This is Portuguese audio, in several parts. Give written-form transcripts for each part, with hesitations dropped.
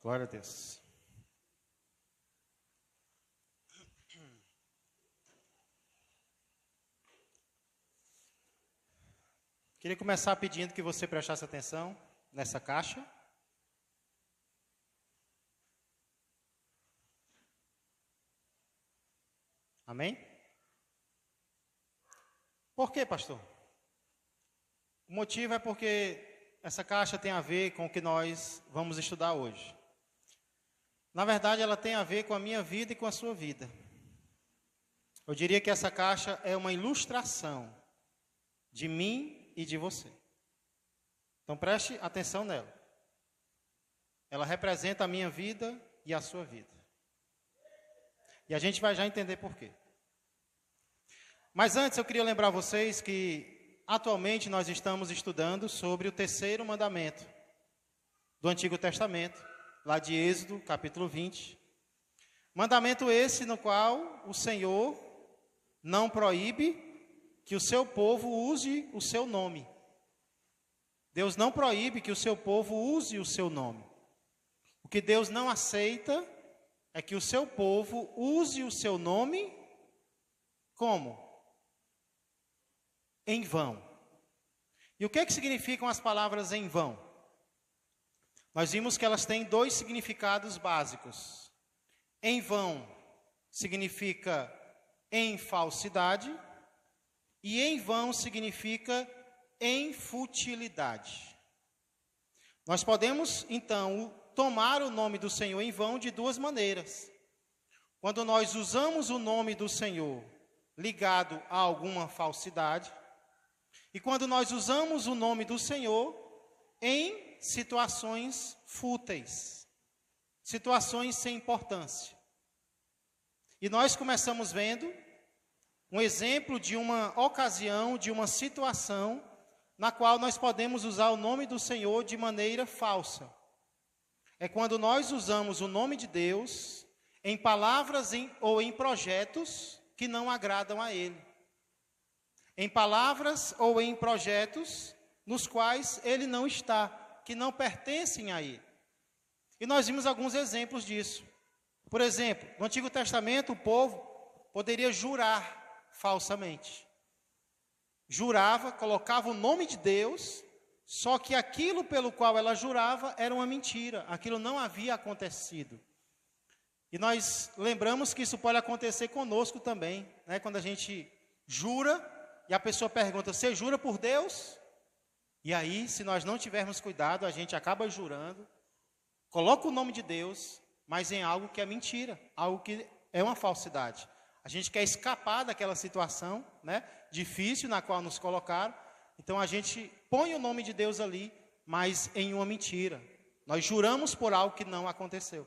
Glória a Deus. Queria começar pedindo que você prestasse atenção nessa caixa. Amém? Por quê, pastor? O motivo é porque essa caixa tem a ver com o que nós vamos estudar hoje. Na verdade, ela tem a ver com a minha vida e com a sua vida. Eu diria que essa caixa é uma ilustração de mim e de você. Então preste atenção nela. Ela representa a minha vida e a sua vida. E a gente vai já entender por quê. Mas antes eu queria lembrar vocês que atualmente nós estamos estudando sobre o terceiro mandamento do Antigo Testamento, lá de Êxodo, capítulo 20. Mandamento esse no qual o Senhor não proíbe que o seu povo use o seu nome. Deus não proíbe que o seu povo use o seu nome. O que Deus não aceita é que o seu povo use o seu nome como? Em vão. E o que significam as palavras em vão? Nós vimos que elas têm dois significados básicos. Em vão significa em falsidade e em vão significa em futilidade. Nós podemos, então, tomar o nome do Senhor em vão de duas maneiras. Quando nós usamos o nome do Senhor ligado a alguma falsidade, e quando nós usamos o nome do Senhor em situações fúteis, situações sem importância. E nós começamos vendo um exemplo de uma ocasião, de uma situação na qual nós podemos usar o nome do Senhor de maneira falsa. É quando nós usamos o nome de Deus em palavras ou em projetos que não agradam a Ele. Em palavras ou em projetos nos quais Ele não está, que não pertencem a Ele. E nós vimos alguns exemplos disso. Por exemplo, no Antigo Testamento o povo poderia jurar falsamente. Jurava, colocava o nome de Deus, só que aquilo pelo qual ela jurava era uma mentira, aquilo não havia acontecido. E nós lembramos que isso pode acontecer conosco também, né? Quando a gente jura e a pessoa pergunta, você jura por Deus? E aí, se nós não tivermos cuidado, a gente acaba jurando, coloca o nome de Deus, mas em algo que é mentira, algo que é uma falsidade. A gente quer escapar daquela situação, né, difícil na qual nos colocaram. Então a gente põe o nome de Deus ali, mas em uma mentira. Nós juramos por algo que não aconteceu.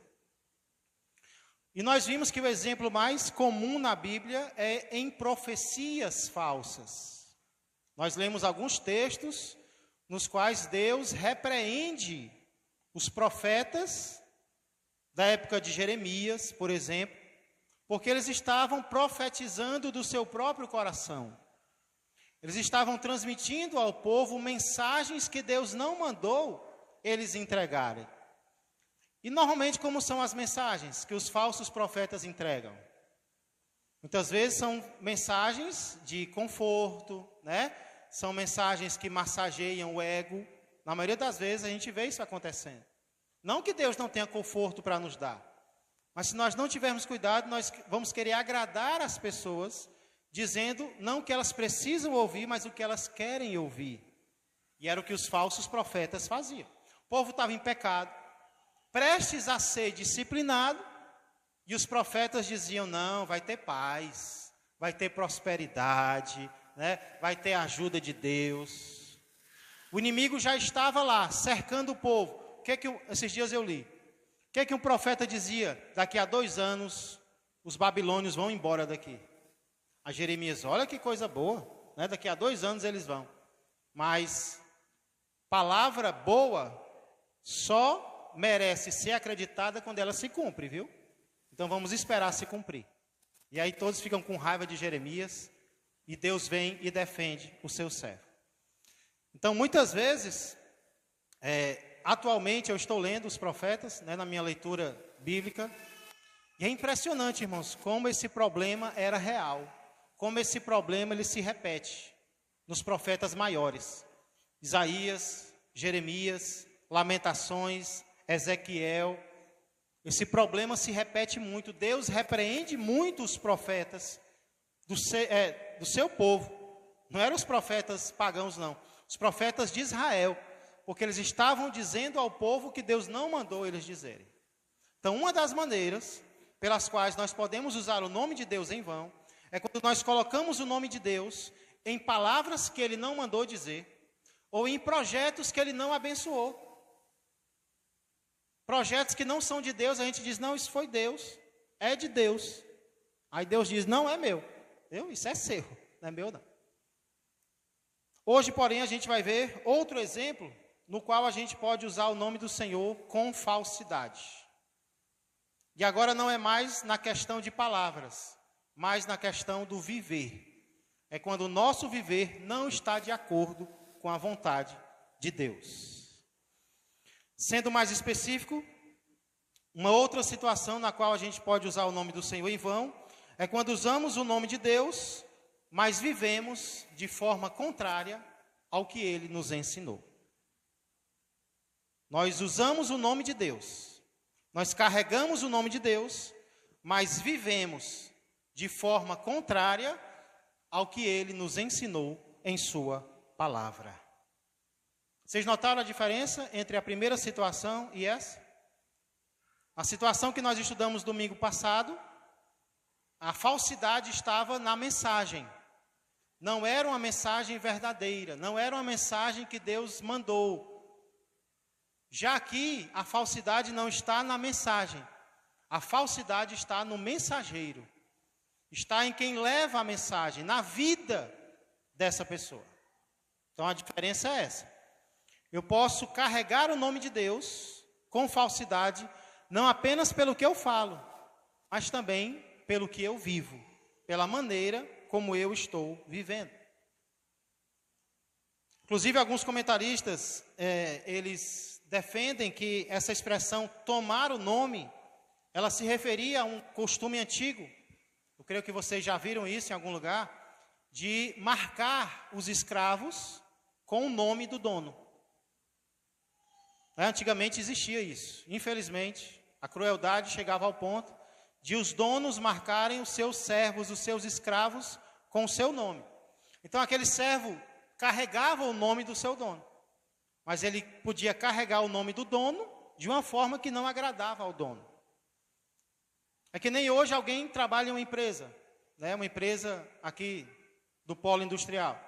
E nós vimos que o exemplo mais comum na Bíblia é em profecias falsas. Nós lemos alguns textos nos quais Deus repreende os profetas da época de Jeremias, por exemplo, porque eles estavam profetizando do seu próprio coração. Eles estavam transmitindo ao povo mensagens que Deus não mandou eles entregarem. E normalmente como são as mensagens que os falsos profetas entregam? Muitas vezes são mensagens de conforto, né? São mensagens que massageiam o ego. Na maioria das vezes a gente vê isso acontecendo. Não que Deus não tenha conforto para nos dar, mas se nós não tivermos cuidado, nós vamos querer agradar as pessoas, dizendo não o que elas precisam ouvir, mas o que elas querem ouvir. E era o que os falsos profetas faziam. O povo estava em pecado, prestes a ser disciplinado, e os profetas diziam, não, vai ter paz, vai ter prosperidade, né? Vai ter a ajuda de Deus. O inimigo já estava lá, cercando o povo. O que é que esses dias eu li? O que é que um profeta dizia? Daqui a 2 anos, os babilônios vão embora daqui. A Jeremias, olha que coisa boa, né? Daqui a 2 anos eles vão. Mas palavra boa só merece ser acreditada quando ela se cumpre, viu? Então vamos esperar se cumprir. E aí todos ficam com raiva de Jeremias, e Deus vem e defende o seu servo. Então muitas vezes, Atualmente eu estou lendo os profetas, né, na minha leitura bíblica, e é impressionante, irmãos, como esse problema era real, como esse problema ele se repete nos profetas maiores, Isaías, Jeremias, Lamentações, Ezequiel. Esse problema se repete muito. Deus repreende muito os profetas do seu povo. Não eram os profetas pagãos, não. Os profetas de Israel, porque eles estavam dizendo ao povo que Deus não mandou eles dizerem. Então, uma das maneiras pelas quais nós podemos usar o nome de Deus em vão é quando nós colocamos o nome de Deus em palavras que Ele não mandou dizer, ou em projetos que Ele não abençoou. Projetos que não são de Deus, a gente diz, não, isso foi Deus, é de Deus. Aí Deus diz, não é meu, isso é seu, não é meu não. Hoje, porém, a gente vai ver outro exemplo no qual a gente pode usar o nome do Senhor com falsidade. E agora não é mais na questão de palavras, mas na questão do viver. É quando o nosso viver não está de acordo com a vontade de Deus. Sendo mais específico, uma outra situação na qual a gente pode usar o nome do Senhor em vão é quando usamos o nome de Deus, mas vivemos de forma contrária ao que Ele nos ensinou. Nós usamos o nome de Deus, nós carregamos o nome de Deus, mas vivemos de forma contrária ao que Ele nos ensinou em Sua palavra. Vocês notaram a diferença entre a primeira situação e essa? A situação que nós estudamos domingo passado, a falsidade estava na mensagem. Não era uma mensagem verdadeira, não era uma mensagem que Deus mandou. Já aqui, a falsidade não está na mensagem. A falsidade está no mensageiro. Está em quem leva a mensagem, na vida dessa pessoa. Então a diferença é essa. Eu posso carregar o nome de Deus com falsidade, não apenas pelo que eu falo, mas também pelo que eu vivo, pela maneira como eu estou vivendo. Inclusive, alguns comentaristas, eles defendem que essa expressão tomar o nome, ela se referia a um costume antigo, eu creio que vocês já viram isso em algum lugar, de marcar os escravos com o nome do dono. Antigamente existia isso. Infelizmente, a crueldade chegava ao ponto de os donos marcarem os seus servos, os seus escravos, com o seu nome. Então, aquele servo carregava o nome do seu dono, mas ele podia carregar o nome do dono de uma forma que não agradava ao dono. É que nem hoje alguém trabalha em uma empresa, né? Uma empresa aqui do polo industrial.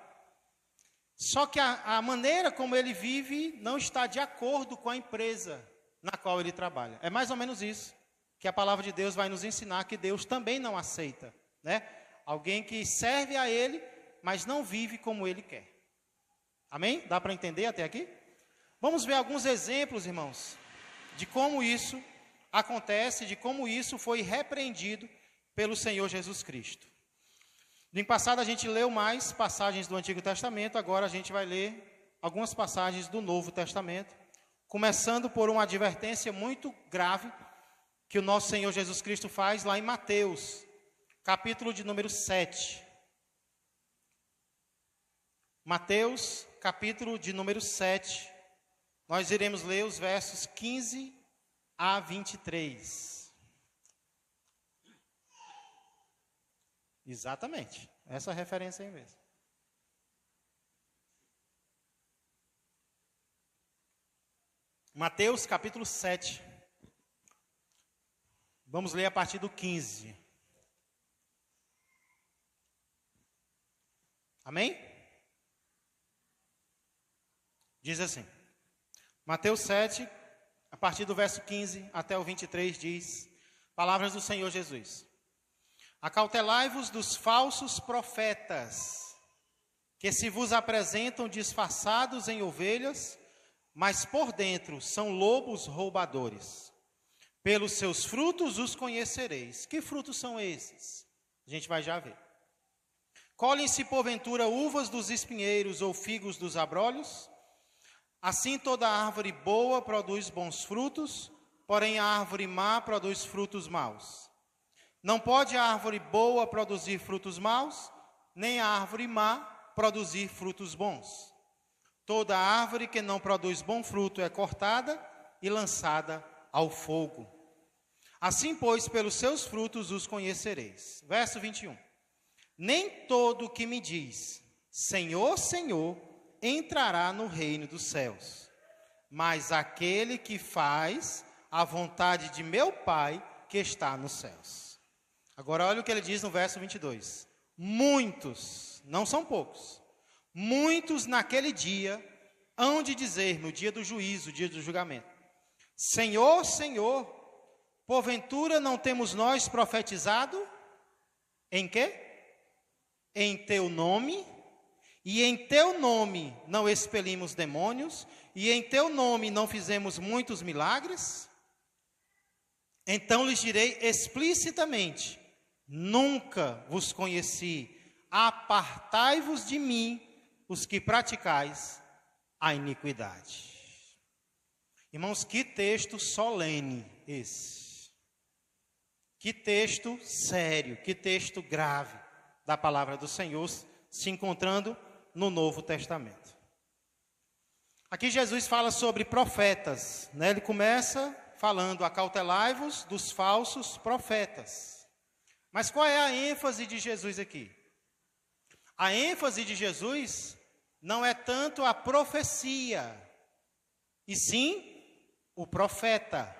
Só que a maneira como ele vive não está de acordo com a empresa na qual ele trabalha. É mais ou menos isso que a palavra de Deus vai nos ensinar, que Deus também não aceita, né? Alguém que serve a Ele, mas não vive como Ele quer. Amém? Dá para entender até aqui? Vamos ver alguns exemplos, irmãos, de como isso acontece, de como isso foi repreendido pelo Senhor Jesus Cristo. No passado a gente leu mais passagens do Antigo Testamento, agora a gente vai ler algumas passagens do Novo Testamento, começando por uma advertência muito grave que o nosso Senhor Jesus Cristo faz lá em Mateus, capítulo de número 7. Mateus, capítulo de número 7, nós iremos ler os versos 15 a 23. Exatamente, essa referência aí mesmo. Mateus capítulo 7. Vamos ler a partir do 15. Amém? Diz assim. Mateus 7, a partir do verso 15 até o 23 diz: palavras do Senhor Jesus. Acautelai-vos dos falsos profetas, que se vos apresentam disfarçados em ovelhas, mas por dentro são lobos roubadores. Pelos seus frutos os conhecereis. Que frutos são esses? A gente vai já ver. Colhem-se porventura uvas dos espinheiros ou figos dos abrolhos? Assim toda árvore boa produz bons frutos, porém a árvore má produz frutos maus. Não pode a árvore boa produzir frutos maus, nem a árvore má produzir frutos bons. Toda árvore que não produz bom fruto é cortada e lançada ao fogo. Assim, pois, pelos seus frutos os conhecereis. Verso 21. Nem todo que me diz, Senhor, Senhor, entrará no reino dos céus, mas aquele que faz a vontade de meu Pai que está nos céus. Agora olha o que ele diz no verso 22. Muitos, não são poucos, muitos naquele dia hão de dizer, no dia do juízo, dia do julgamento, Senhor, Senhor, porventura não temos nós profetizado? Em quê? Em teu nome, e em teu nome não expelimos demônios, e em teu nome não fizemos muitos milagres? Então lhes direi explicitamente, nunca vos conheci, apartai-vos de mim, os que praticais a iniquidade. Irmãos, que texto solene esse. Que texto sério, que texto grave da palavra do Senhor, se encontrando no Novo Testamento. Aqui Jesus fala sobre profetas, né? Ele começa falando, acautelai-vos dos falsos profetas. Mas qual é a ênfase de Jesus aqui? A ênfase de Jesus não é tanto a profecia, e sim o profeta.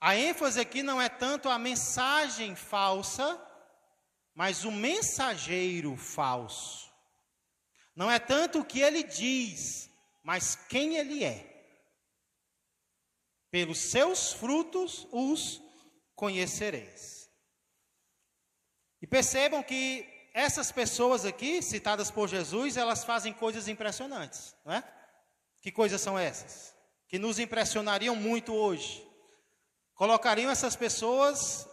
A ênfase aqui não é tanto a mensagem falsa, mas o mensageiro falso. Não é tanto o que ele diz, mas quem ele é. Pelos seus frutos os conhecereis. E percebam que essas pessoas aqui, citadas por Jesus, elas fazem coisas impressionantes, não é? Que coisas são essas? Que nos impressionariam muito hoje. Colocariam essas pessoas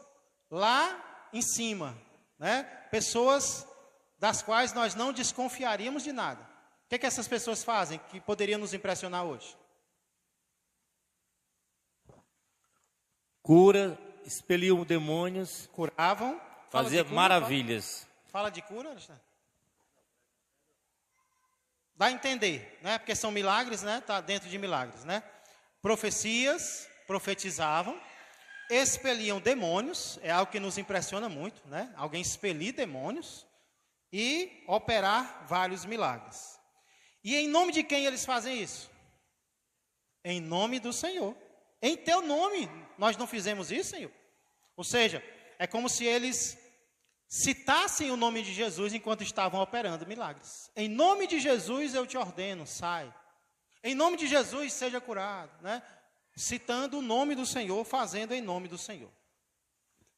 lá em cima, né? Pessoas das quais nós não desconfiaríamos de nada. O que essas pessoas fazem que poderiam nos impressionar hoje? Cura, expeliam demônios, Curavam. fazia maravilhas. Fala de cura, Alexandre? Dá a entender, né? Porque são milagres, né? Está dentro de milagres, né? Profecias, profetizavam, expeliam demônios, é algo que nos impressiona muito, né? Alguém expelir demônios e operar vários milagres. E em nome de quem eles fazem isso? Em nome do Senhor. Em teu nome, nós não fizemos isso, Senhor? Ou seja, é como se eles citassem o nome de Jesus enquanto estavam operando milagres. Em nome de Jesus eu te ordeno, sai. Em nome de Jesus seja curado, né? Citando o nome do Senhor, fazendo em nome do Senhor.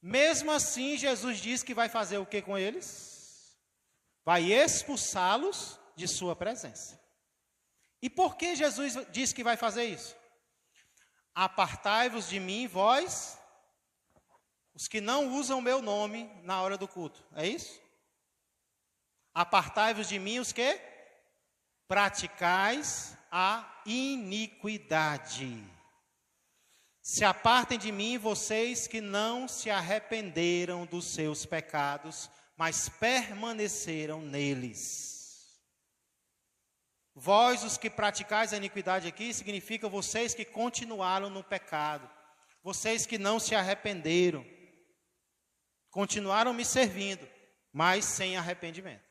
Mesmo assim, Jesus diz que vai fazer o que com eles? Vai expulsá-los de sua presença. E por que Jesus diz que vai fazer isso? Apartai-vos de mim, vós, os que não usam o meu nome na hora do culto. É isso? Apartai-vos de mim, os que praticais a iniquidade. Se apartem de mim vocês que não se arrependeram dos seus pecados, mas permaneceram neles. Vós, os que praticais a iniquidade aqui, significa vocês que continuaram no pecado. Vocês que não se arrependeram. Continuaram me servindo, mas sem arrependimento.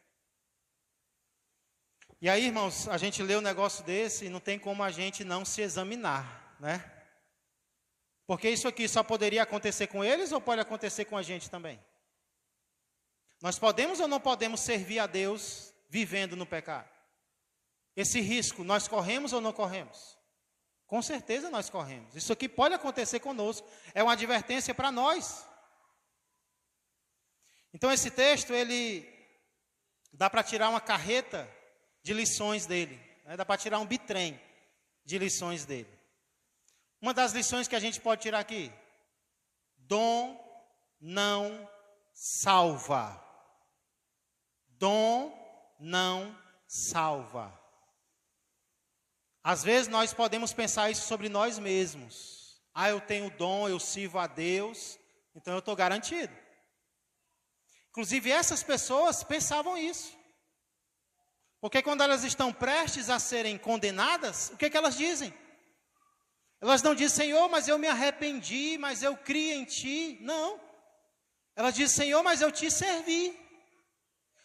E aí, irmãos, a gente lê um negócio desse e não tem como a gente não se examinar, né? Porque isso aqui só poderia acontecer com eles ou pode acontecer com a gente também? Nós podemos ou não podemos servir a Deus vivendo no pecado? Esse risco nós corremos ou não corremos? Com certeza nós corremos. Isso aqui pode acontecer conosco. É uma advertência para nós. Então esse texto, ele dá para tirar uma carreta de lições dele. Né? Dá para tirar um bitrem de lições dele. Uma das lições que a gente pode tirar aqui. Dom não salva. Dom não salva. Às vezes nós podemos pensar isso sobre nós mesmos. Ah, eu tenho dom, eu sirvo a Deus, então eu estou garantido. Inclusive essas pessoas pensavam isso. Porque quando elas estão prestes a serem condenadas, o que elas dizem? Elas não dizem, Senhor, mas eu me arrependi, mas eu criei em Ti. Não. Elas dizem, Senhor, mas eu Te servi.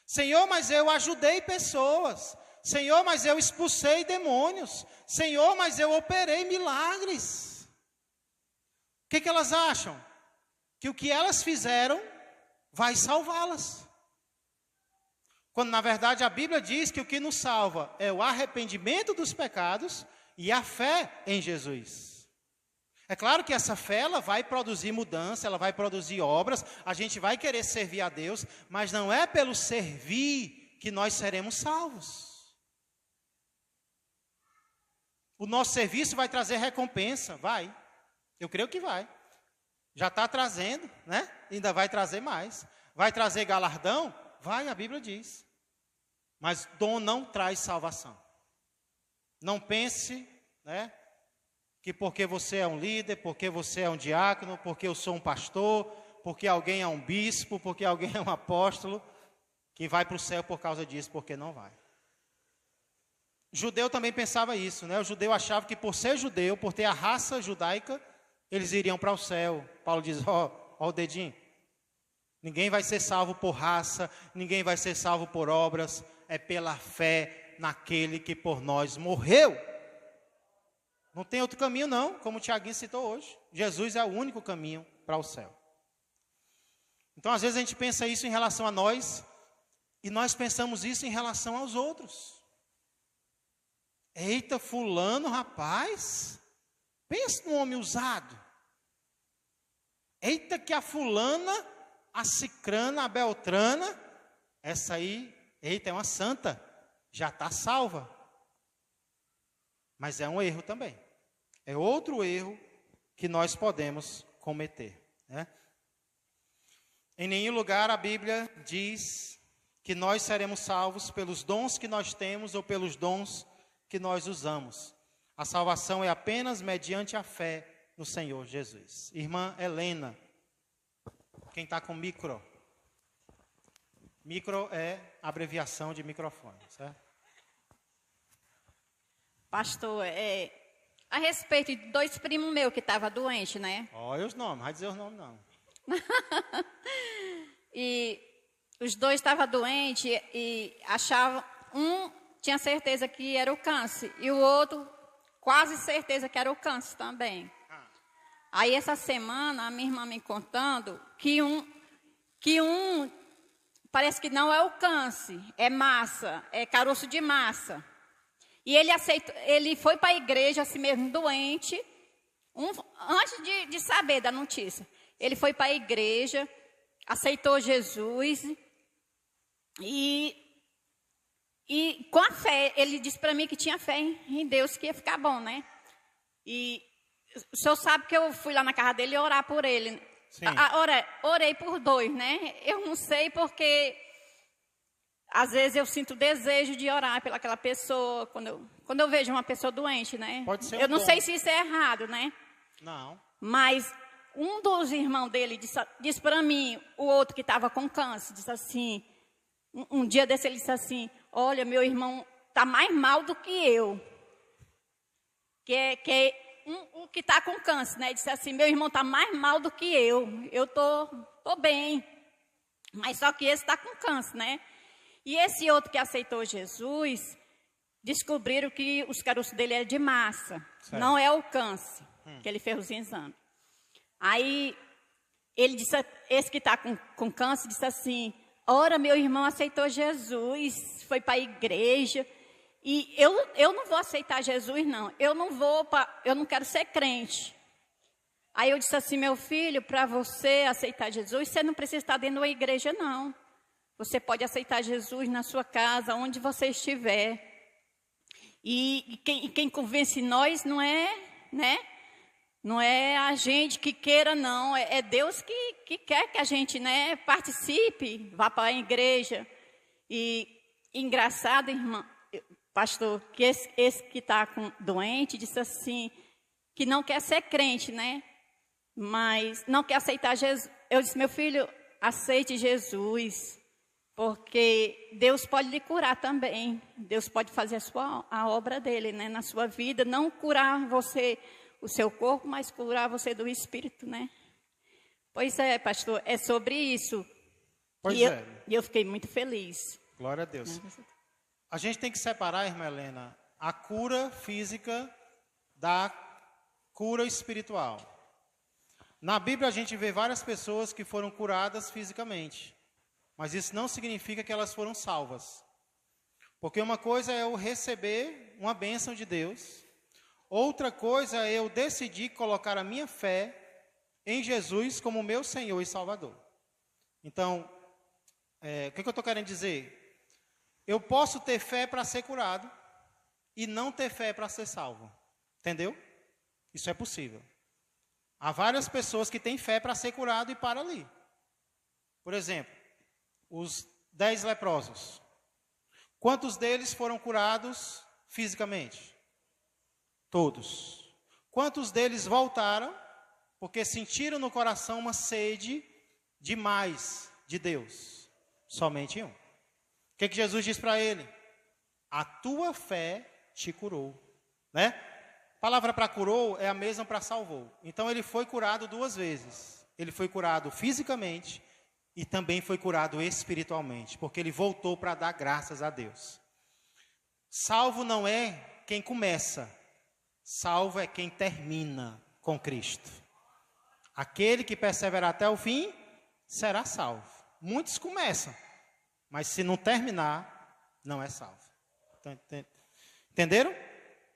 Senhor, mas eu ajudei pessoas. Senhor, mas eu expulsei demônios. Senhor, mas eu operei milagres. O que elas acham? Que o que elas fizeram vai salvá-las. Quando na verdade a Bíblia diz que o que nos salva é o arrependimento dos pecados e a fé em Jesus. É claro que essa fé ela vai produzir mudança, ela vai produzir obras, a gente vai querer servir a Deus, mas não é pelo servir que nós seremos salvos. O nosso serviço vai trazer recompensa, vai. Eu creio que vai. Já está trazendo, né? Ainda vai trazer mais. Vai trazer galardão? Vai, a Bíblia diz. Mas dom não traz salvação. Não pense, né, que porque você é um líder, porque você é um diácono, porque eu sou um pastor, porque alguém é um bispo, porque alguém é um apóstolo, que vai para o céu por causa disso, porque não vai. O judeu também pensava isso, né? O judeu achava que por ser judeu, por ter a raça judaica, eles iriam para o céu. Paulo diz, ó o dedinho. Ninguém vai ser salvo por raça, ninguém vai ser salvo por obras, é pela fé naquele que por nós morreu. Não tem outro caminho não, como o Tiaguinho citou hoje. Jesus é o único caminho para o céu. Então às vezes a gente pensa isso em relação a nós, e nós pensamos isso em relação aos outros. Eita, fulano, rapaz, pensa num homem usado. Eita, que a fulana, a cicrana, a beltrana, essa aí, eita, é uma santa, já está salva. Mas é um erro também. É outro erro que nós podemos cometer, né? Em nenhum lugar a Bíblia diz que nós seremos salvos pelos dons que nós temos ou pelos dons que nós usamos. A salvação é apenas mediante a fé no Senhor Jesus. Irmã Helena, quem está com micro? Micro é abreviação de microfone, certo? Pastor, a respeito de 2 primos meus que estavam doentes, né? Olha os nomes, não vai dizer os nomes não. E os 2 estavam doentes e achavam, um tinha certeza que era o câncer e o outro quase certeza que era o câncer também. Aí essa semana a minha irmã me contando que um parece que não é o câncer, é massa, é caroço de massa. E ele foi para a igreja assim mesmo doente, antes de saber da notícia. Ele foi para a igreja, aceitou Jesus e com a fé, ele disse para mim que tinha fé em Deus, que ia ficar bom, né? E o senhor sabe que eu fui lá na casa dele orar por ele. Sim. Orei por 2, né? Eu não sei porque às vezes eu sinto desejo de orar pelaquela pessoa, quando eu vejo uma pessoa doente, né? Pode ser eu não bom. sei se isso é errado, né? Não. Mas um dos irmãos dele disse para mim, o outro que estava com câncer, disse assim, um dia desse ele disse assim, olha, meu irmão está mais mal do que eu. O que está com câncer, né? Ele disse assim, meu irmão está mais mal do que eu tô bem. Mas só que esse está com câncer, né? E esse outro que aceitou Jesus, descobriram que os caroços dele é de massa, certo. Não é o câncer, que ele fez os exames. Aí, ele disse, esse que está com câncer, disse assim, ora, meu irmão aceitou Jesus, foi para a igreja, e eu não vou aceitar Jesus, não, eu não quero ser crente. Aí eu disse assim, meu filho, para você aceitar Jesus, você não precisa estar dentro da igreja, não. Você pode aceitar Jesus na sua casa, onde você estiver. E quem convence nós não é, né? Não é a gente que queira, não. É Deus que quer que a gente, né, participe, vá para a igreja. E engraçado, irmã, pastor, que esse que está doente disse assim, que não quer ser crente, né? Mas não quer aceitar Jesus. Eu disse, meu filho, aceite Jesus, porque Deus pode lhe curar também. Deus pode fazer a obra dele, né, na sua vida. Não curar você, o seu corpo, mas curar você do espírito, né? Pois é, pastor, é sobre isso. Pois E é. eu fiquei muito feliz. Glória a Deus. A gente tem que separar, irmã Helena, a cura física da cura espiritual. Na Bíblia a gente vê várias pessoas que foram curadas fisicamente, mas isso não significa que elas foram salvas. Porque uma coisa é eu receber uma bênção de Deus, outra coisa é eu decidir colocar a minha fé em Jesus como meu Senhor e Salvador. Então, o que eu estou querendo dizer? Eu posso ter fé para ser curado e não ter fé para ser salvo. Entendeu? Isso é possível. Há várias pessoas que têm fé para ser curado e para ali. Por exemplo, os 10 leprosos. Quantos deles foram curados fisicamente? Todos. Quantos deles voltaram porque sentiram no coração uma sede de mais de Deus? Somente um. O que Jesus diz para ele? A tua fé te curou, né? A palavra para curou é a mesma para salvou. Então ele foi curado 2 vezes. Ele foi curado fisicamente e também foi curado espiritualmente, porque ele voltou para dar graças a Deus. Salvo não é quem começa, salvo é quem termina com Cristo. Aquele que perseverar até o fim será salvo. Muitos começam, mas se não terminar, não é salvo. Entenderam?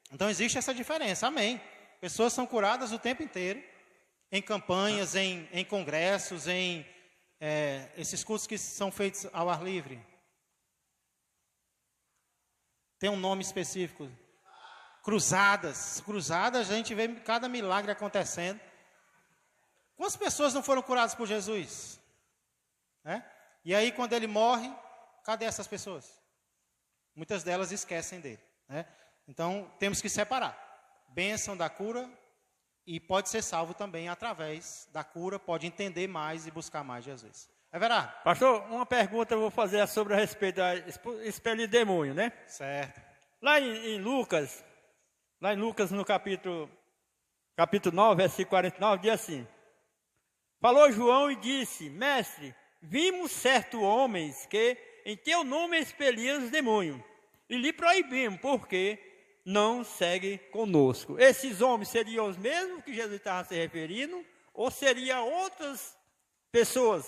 Então existe essa diferença, amém. Pessoas são curadas o tempo inteiro, em campanhas, em congressos, em esses cursos que são feitos ao ar livre. Tem um nome específico. Cruzadas. Cruzadas, a gente vê cada milagre acontecendo. Quantas pessoas não foram curadas por Jesus? E aí, quando ele morre, cadê essas pessoas? Muitas delas esquecem dele. Então, temos que separar. Bênção da cura e pode ser salvo também através da cura, pode entender mais e buscar mais Jesus. É verdade? Pastor, uma pergunta eu vou fazer sobre a respeito da expelir demônio, né? Certo. Lá em Lucas no capítulo 9, versículo 49, diz assim: falou João e disse, mestre, vimos certos homens que em teu nome expeliam os demônios, e lhe proibimos, porque não segue conosco. Esses homens seriam os mesmos que Jesus estava se referindo, ou seriam outras pessoas?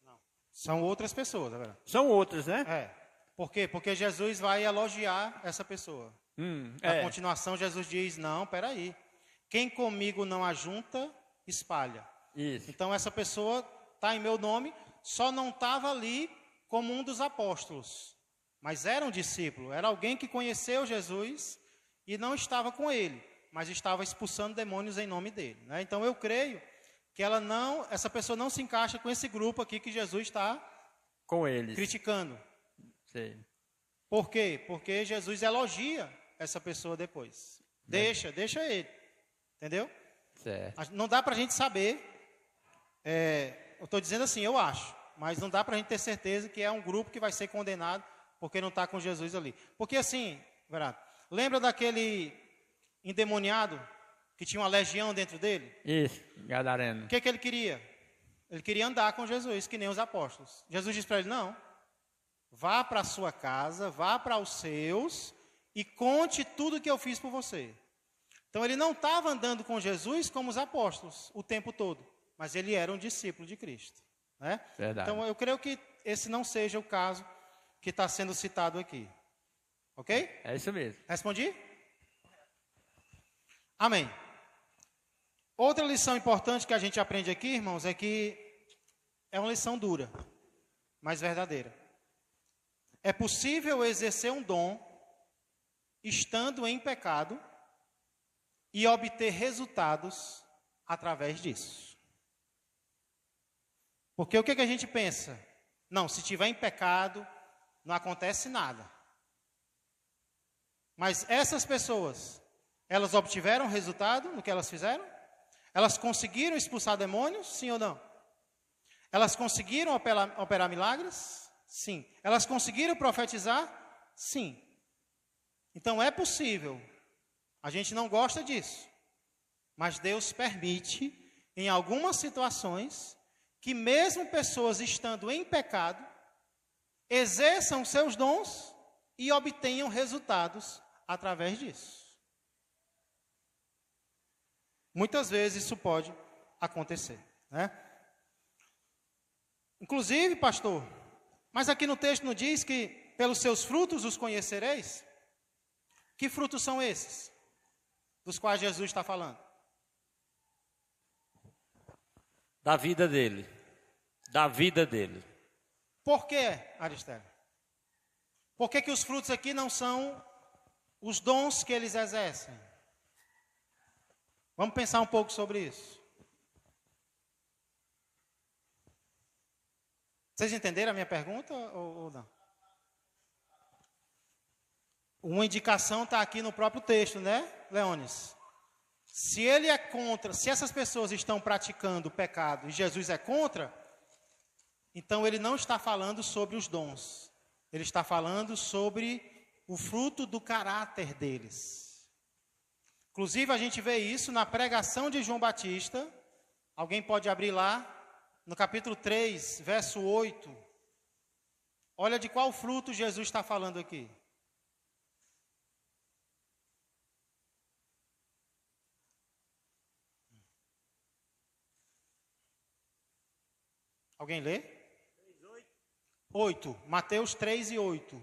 Não. São outras pessoas, é verdade? São outras, né? Por quê? Porque Jesus vai elogiar essa pessoa. Na continuação, Jesus diz, não, peraí. Quem comigo não ajunta, espalha. Isso. Então, essa pessoa está em meu nome, só não estava ali como um dos apóstolos. Mas era um discípulo, era alguém que conheceu Jesus e não estava com ele, mas estava expulsando demônios em nome dele. Então, eu creio que essa pessoa não se encaixa com esse grupo aqui que Jesus está com eles criticando. Sim. Por quê? Porque Jesus elogia essa pessoa depois. Deixa ele. Entendeu? Certo. Não dá para a gente saber, eu estou dizendo assim, eu acho, mas não dá para a gente ter certeza que é um grupo que vai ser condenado porque não está com Jesus ali. Porque assim, lembra daquele endemoniado que tinha uma legião dentro dele? Isso, gadareno. O que ele queria? Ele queria andar com Jesus, que nem os apóstolos. Jesus disse para ele, não, vá para a sua casa, vá para os seus e conte tudo que eu fiz por você. Então ele não estava andando com Jesus como os apóstolos o tempo todo, mas ele era um discípulo de Cristo. Verdade. Então eu creio que esse não seja o caso que está sendo citado aqui. Ok? É isso mesmo. Respondi? Amém. Outra lição importante que a gente aprende aqui, irmãos, é que é uma lição dura, mas verdadeira. É possível exercer um dom estando em pecado e obter resultados através disso. Porque o que a gente pensa? Não, se estiver em pecado, não acontece nada. Mas essas pessoas, elas obtiveram resultado no que elas fizeram? Elas conseguiram expulsar demônios? Sim ou não? Elas conseguiram operar milagres? Sim. Elas conseguiram profetizar? Sim. Então é possível. A gente não gosta disso. Mas Deus permite, em algumas situações, que mesmo pessoas estando em pecado, exerçam seus dons e obtenham resultados através disso. Muitas vezes isso pode acontecer, né? Inclusive, pastor, mas aqui no texto não diz que pelos seus frutos os conhecereis? Que frutos são esses? Dos quais Jesus está falando? Da vida dele. Da vida dele. Por quê, Aristério? Por que os frutos aqui não são os dons que eles exercem? Vamos pensar um pouco sobre isso. Vocês entenderam a minha pergunta ou não? Uma indicação está aqui no próprio texto, né, Leones? Se ele é contra, se essas pessoas estão praticando pecado e Jesus é contra, então ele não está falando sobre os dons. Ele está falando sobre o fruto do caráter deles. Inclusive a gente vê isso na pregação de João Batista. Alguém pode abrir lá, no capítulo 3, verso 8. Olha de qual fruto Jesus está falando aqui. Alguém lê? 8. Mateus 3 e 8.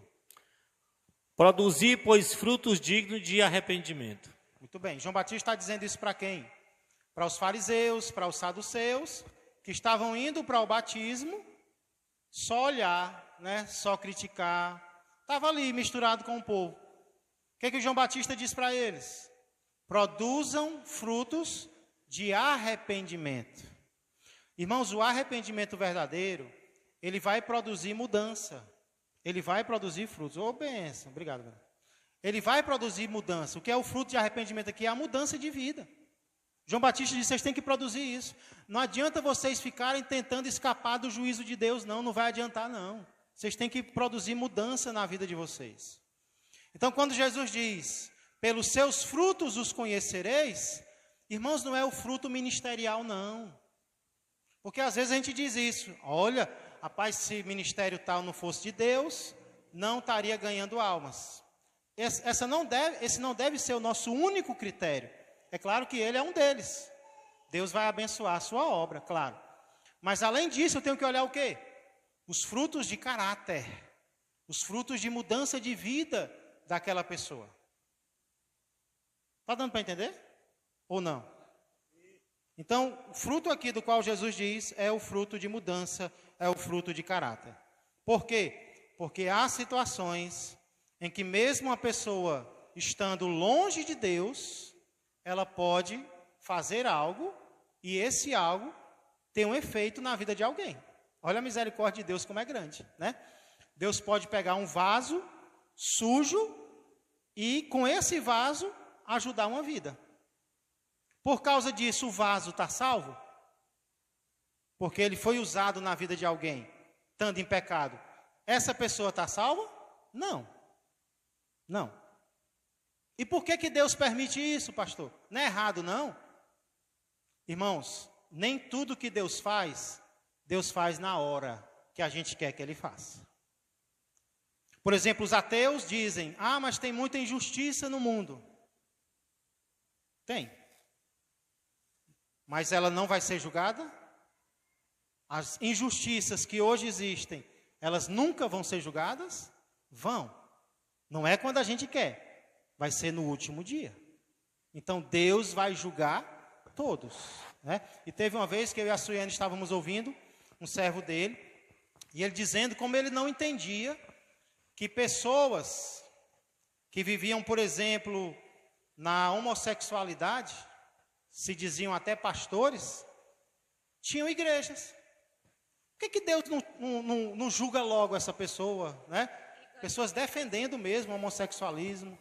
Produzir, pois, frutos dignos de arrependimento. Muito bem. João Batista está dizendo isso para quem? Para os fariseus, para os saduceus, que estavam indo para o batismo, só olhar, né? Só criticar. Estava ali misturado com o povo. O que o João Batista diz para eles? Produzam frutos de arrependimento. Irmãos, o arrependimento verdadeiro, ele vai produzir mudança. Ele vai produzir frutos. Ô, bênção, obrigado. Velho. Ele vai produzir mudança. O que é o fruto de arrependimento aqui? É a mudança de vida. João Batista disse, vocês têm que produzir isso. Não adianta vocês ficarem tentando escapar do juízo de Deus, não. Não vai adiantar, não. Vocês têm que produzir mudança na vida de vocês. Então, quando Jesus diz, pelos seus frutos os conhecereis, irmãos, não é o fruto ministerial, não. Porque às vezes a gente diz isso, olha, rapaz, se ministério tal não fosse de Deus, não estaria ganhando almas. Esse não deve ser o nosso único critério. É claro que ele é um deles. Deus vai abençoar a sua obra, claro. Mas além disso, eu tenho que olhar o quê? Os frutos de caráter, os frutos de mudança de vida daquela pessoa. Está dando para entender? Ou não? Então, o fruto aqui do qual Jesus diz é o fruto de mudança, é o fruto de caráter. Por quê? Porque há situações em que mesmo uma pessoa estando longe de Deus, ela pode fazer algo e esse algo tem um efeito na vida de alguém. Olha a misericórdia de Deus como é grande, né? Deus pode pegar um vaso sujo e com esse vaso ajudar uma vida. Por causa disso, o vaso está salvo? Porque ele foi usado na vida de alguém, estando em pecado. Essa pessoa está salva? Não. Não. E por que Deus permite isso, pastor? Não é errado, não. Irmãos, nem tudo que Deus faz na hora que a gente quer que Ele faça. Por exemplo, os ateus dizem, mas tem muita injustiça no mundo. Tem. Mas ela não vai ser julgada? As injustiças que hoje existem, elas nunca vão ser julgadas? Vão. Não é quando a gente quer, vai ser no último dia. Então Deus vai julgar todos, né? E teve uma vez que eu e a Suiane estávamos ouvindo um servo dele, e ele dizendo como ele não entendia que pessoas que viviam, por exemplo, na homossexualidade, se diziam até pastores, tinham igrejas. Por que Deus não julga logo essa pessoa, né? Pessoas defendendo mesmo o homossexualismo,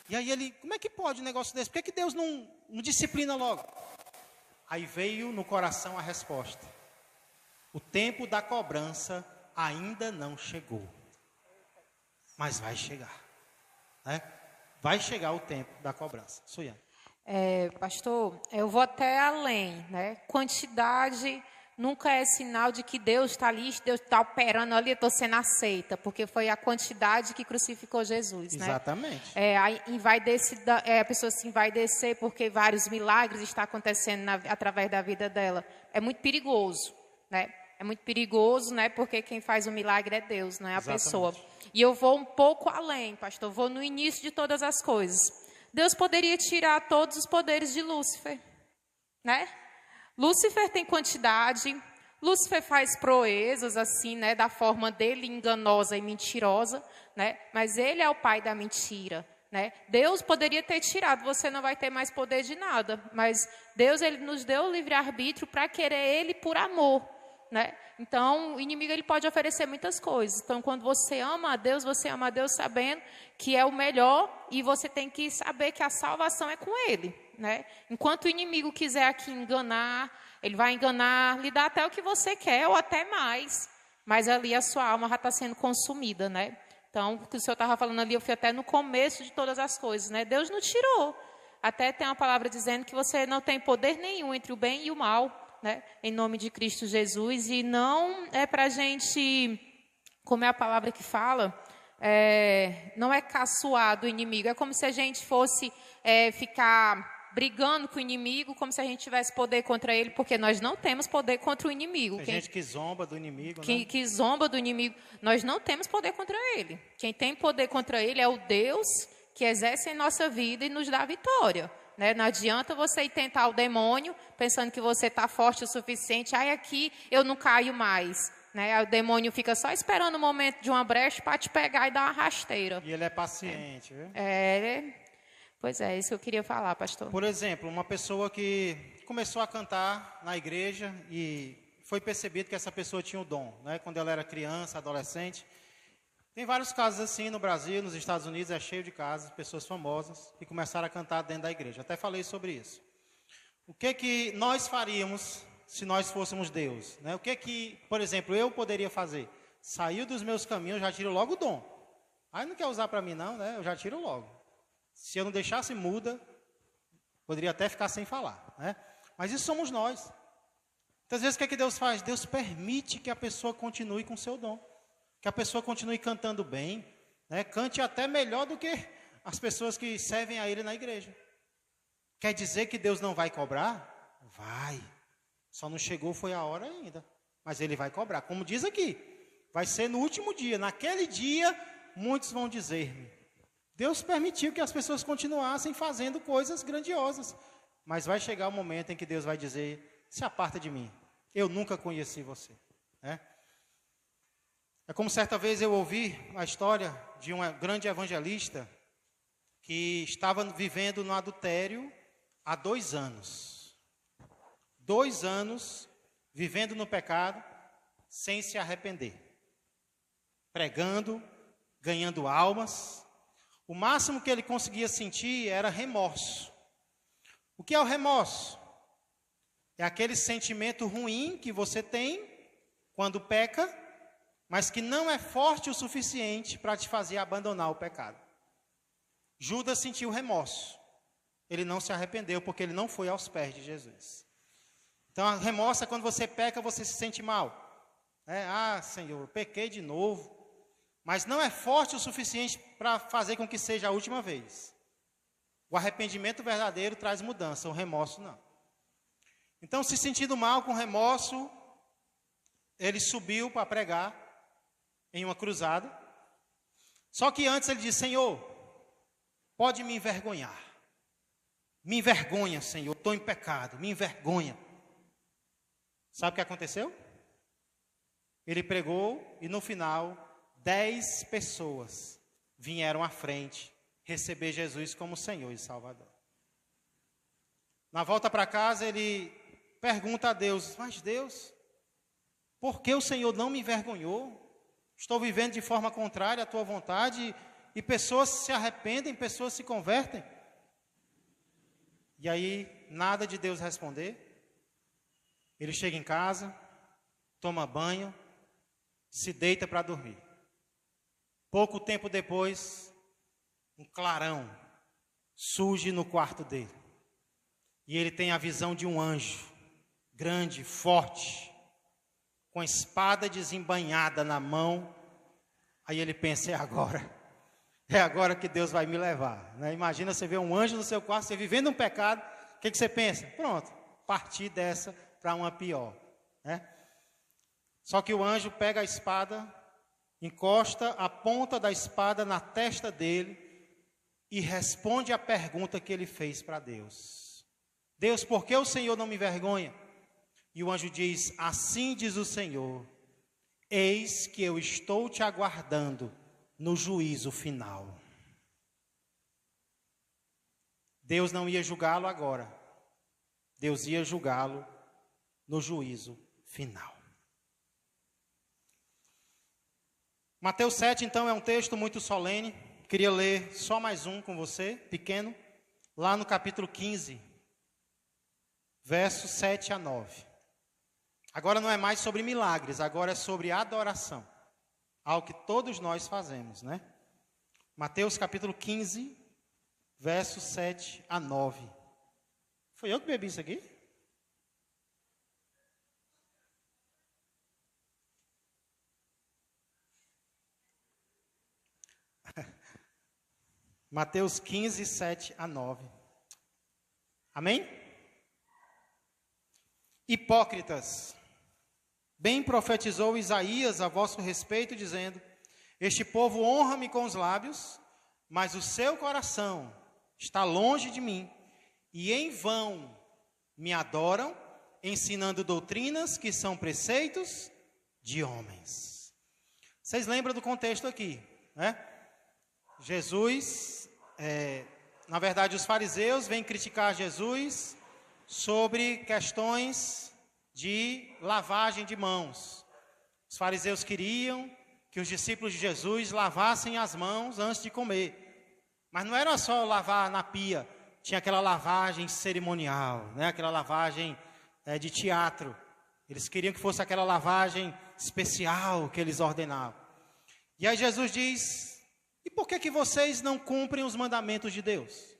E aí ele, como é que pode um negócio desse? Por que Deus não disciplina logo? Aí veio no coração a resposta. O tempo da cobrança ainda não chegou. Mas vai chegar. Né? Vai chegar o tempo da cobrança. Suiane. Pastor, eu vou até além, né? Quantidade nunca é sinal de que Deus está ali, Deus está operando ali, eu estou sendo aceita, porque foi a quantidade que crucificou Jesus, né? Exatamente. A pessoa se envaidecer porque vários milagres estão acontecendo através da vida dela. É muito perigoso, né? É muito perigoso, né? Porque quem faz o milagre é Deus, não é a pessoa. E eu vou um pouco além, pastor, vou no início de todas as coisas. Deus poderia tirar todos os poderes de Lúcifer, né? Lúcifer tem quantidade, Lúcifer faz proezas assim, né, da forma dele, enganosa e mentirosa, né? Mas ele é o pai da mentira, né? Deus poderia ter tirado, você não vai ter mais poder de nada, mas Deus, ele nos deu o livre-arbítrio para querer ele por amor, né? Então, o inimigo, ele pode oferecer muitas coisas. Então, quando você ama a Deus sabendo que é o melhor, e você tem que saber que a salvação é com ele, né? Enquanto o inimigo quiser aqui enganar, ele vai enganar, lhe dá até o que você quer, ou até mais. Mas ali a sua alma já está sendo consumida, né? Então, o que o senhor estava falando ali, eu fui até no começo de todas as coisas, né? Deus não tirou. Até tem uma palavra dizendo que você não tem poder nenhum entre o bem e o mal, né? Em nome de Cristo Jesus. E não é para a gente, como é a palavra que fala, não é caçoar do inimigo. É como se a gente fosse ficar brigando com o inimigo, como se a gente tivesse poder contra ele, porque nós não temos poder contra o inimigo. Tem gente que zomba do inimigo, né? Que zomba do inimigo. Nós não temos poder contra ele. Quem tem poder contra ele é o Deus que exerce em nossa vida e nos dá vitória, né? Não adianta você ir tentar o demônio, pensando que você está forte o suficiente. Ai, aqui eu não caio mais, né? O demônio fica só esperando o momento de uma brecha para te pegar e dar uma rasteira. E ele é paciente, viu? Pois é, isso que eu queria falar, pastor. Por exemplo, uma pessoa que começou a cantar na igreja e foi percebido que essa pessoa tinha o dom, né? Quando ela era criança, adolescente. Tem vários casos assim no Brasil, nos Estados Unidos, é cheio de casos, pessoas famosas que começaram a cantar dentro da igreja. Até falei sobre isso. O que nós faríamos se nós fôssemos Deus, né? O que, por exemplo, eu poderia fazer? Saiu dos meus caminhos, eu já tiro logo o dom. Aí não quer usar para mim não, né? Eu já tiro logo. Se eu não deixasse muda, poderia até ficar sem falar, né? Mas isso somos nós. Muitas vezes o que Deus faz? Deus permite que a pessoa continue com o seu dom. Que a pessoa continue cantando bem, né? Cante até melhor do que as pessoas que servem a Ele na igreja. Quer dizer que Deus não vai cobrar? Vai. Só não chegou, foi a hora ainda. Mas Ele vai cobrar. Como diz aqui, vai ser no último dia. Naquele dia, muitos vão dizer-me. Deus permitiu que as pessoas continuassem fazendo coisas grandiosas. Mas vai chegar o momento em que Deus vai dizer, se aparta de mim. Eu nunca conheci você, né? É como certa vez eu ouvi a história de uma grande evangelista que estava vivendo no adultério há 2 anos. 2 anos vivendo no pecado sem se arrepender. Pregando, ganhando almas. O máximo que ele conseguia sentir era remorso. O que é o remorso? É aquele sentimento ruim que você tem quando peca, mas que não é forte o suficiente para te fazer abandonar o pecado. Judas sentiu remorso. Ele não se arrependeu porque ele não foi aos pés de Jesus. Então, a remorso é quando você peca, você se sente mal. Senhor, eu pequei de novo. Mas não é forte o suficiente para fazer com que seja a última vez. O arrependimento verdadeiro traz mudança, o remorso não. Então, se sentindo mal com remorso, ele subiu para pregar em uma cruzada. Só que antes ele disse, Senhor, pode me envergonhar. Me envergonha, Senhor, estou em pecado, me envergonha. Sabe o que aconteceu? Ele pregou e no final 10 pessoas vieram à frente receber Jesus como Senhor e Salvador. Na volta para casa ele pergunta a Deus, mas Deus, por que o Senhor não me envergonhou? Estou vivendo de forma contrária à tua vontade e pessoas se arrependem, pessoas se convertem. E aí, nada de Deus responder. Ele chega em casa, toma banho, se deita para dormir. Pouco tempo depois, um clarão surge no quarto dele. E ele tem a visão de um anjo, grande, forte, com a espada desembainhada na mão. Aí ele pensa, é agora que Deus vai me levar, né? Imagina você ver um anjo no seu quarto, você vivendo um pecado, o que você pensa? Pronto, partir dessa para uma pior, né? Só que o anjo pega a espada, encosta a ponta da espada na testa dele e responde a pergunta que ele fez para Deus. Deus, por que o Senhor não me envergonha? E o anjo diz, assim diz o Senhor, eis que eu estou te aguardando no juízo final. Deus não ia julgá-lo agora. Deus ia julgá-lo no juízo final. Mateus 7, então, é um texto muito solene. Queria ler só mais um com você, pequeno. Lá no capítulo 15, versos 7 a 9. Agora não é mais sobre milagres, agora é sobre adoração. Algo que todos nós fazemos, né? Mateus capítulo 15, versos 7 a 9. Foi eu que bebi isso aqui? Mateus 15, 7 a 9. Amém? Hipócritas, bem profetizou Isaías a vosso respeito, dizendo, este povo honra-me com os lábios, mas o seu coração está longe de mim, e em vão me adoram, ensinando doutrinas que são preceitos de homens. Vocês lembram do contexto aqui, né? Jesus, na verdade os fariseus vêm criticar Jesus sobre questões de lavagem de mãos. Os fariseus queriam que os discípulos de Jesus lavassem as mãos antes de comer. Mas não era só lavar na pia, tinha aquela lavagem cerimonial, né? Aquela lavagem de teatro. Eles queriam que fosse aquela lavagem especial que eles ordenavam. E aí Jesus diz, e por que vocês não cumprem os mandamentos de Deus?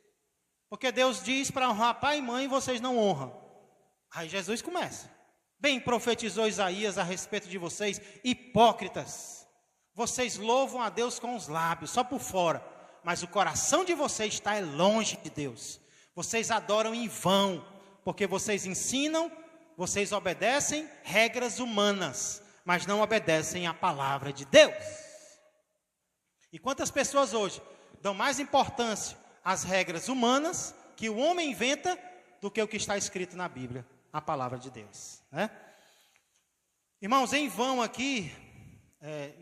Porque Deus diz para honrar pai e mãe e vocês não honram. Aí Jesus começa. Bem profetizou Isaías a respeito de vocês, hipócritas. Vocês louvam a Deus com os lábios, só por fora. Mas o coração de vocês está longe de Deus. Vocês adoram em vão, porque vocês ensinam, vocês obedecem regras humanas, mas não obedecem a palavra de Deus. E quantas pessoas hoje dão mais importância às regras humanas que o homem inventa do que o que está escrito na Bíblia, a palavra de Deus, né? Irmãos, em vão aqui,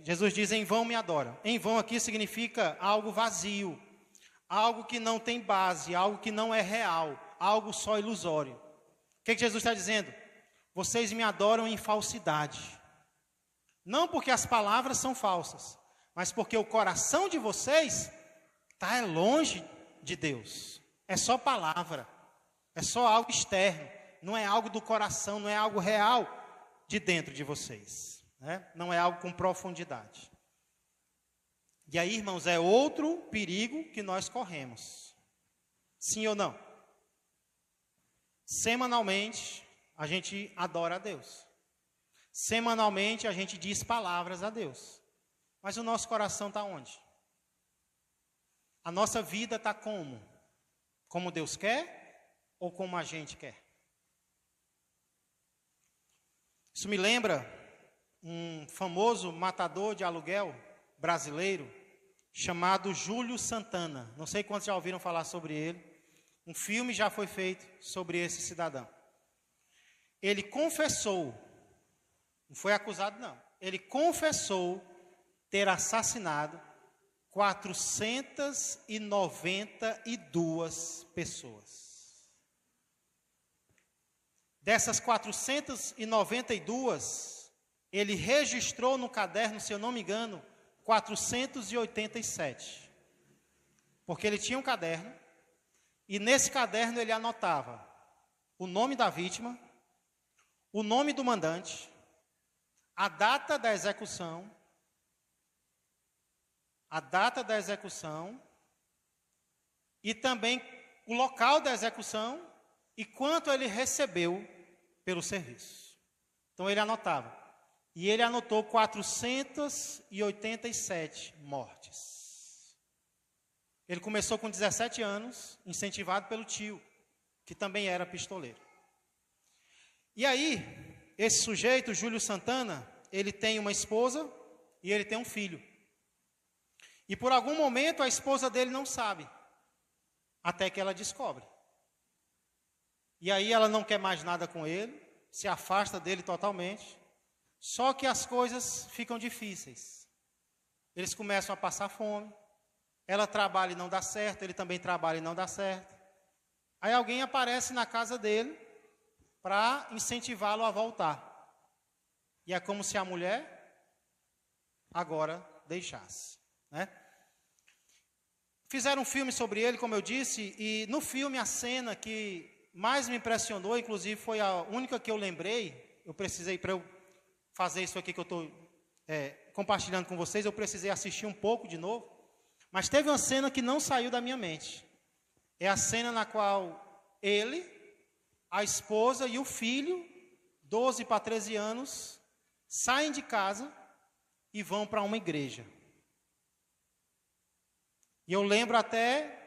Jesus diz, em vão me adoram. Em vão aqui significa algo vazio, algo que não tem base, algo que não é real, algo só ilusório. O que Jesus está dizendo? Vocês me adoram em falsidade. Não porque as palavras são falsas, mas porque o coração de vocês está longe de Deus. É só palavra, é só algo externo, não é algo do coração, não é algo real de dentro de vocês, né? Não é algo com profundidade. E aí, irmãos, é outro perigo que nós corremos. Sim ou não? Semanalmente, a gente adora a Deus. Semanalmente, a gente diz palavras a Deus. Mas o nosso coração está onde? A nossa vida está como? Como Deus quer ou como a gente quer? Isso me lembra um famoso matador de aluguel brasileiro chamado Júlio Santana. Não sei quantos já ouviram falar sobre ele. Um filme já foi feito sobre esse cidadão. Ele confessou, não foi acusado não, ele confessou ter assassinado 492 pessoas. Dessas 492, ele registrou no caderno, se eu não me engano, 487. porque ele tinha um caderno, e nesse caderno ele anotava o nome da vítima, o nome do mandante, a data da execução, e também o local da execução e quanto ele recebeu pelo serviço. Então ele anotava. E ele anotou 487 mortes. Ele começou com 17 anos, incentivado pelo tio, que também era pistoleiro. E aí, esse sujeito, Júlio Santana, ele tem uma esposa e ele tem um filho. E por algum momento a esposa dele não sabe, até que ela descobre. E aí ela não quer mais nada com ele, se afasta dele totalmente. Só que as coisas ficam difíceis. Eles começam a passar fome. Ela trabalha e não dá certo, ele também trabalha e não dá certo. Aí alguém aparece na casa dele para incentivá-lo a voltar. E é como se a mulher agora deixasse, né? Fizeram um filme sobre ele, como eu disse, e no filme a cena que mais me impressionou, inclusive foi a única que eu lembrei, eu precisei, para eu fazer isso aqui que eu estou compartilhando com vocês, eu precisei assistir um pouco de novo, mas teve uma cena que não saiu da minha mente. É a cena na qual ele, a esposa e o filho, 12 para 13 anos, saem de casa e vão para uma igreja. E eu lembro até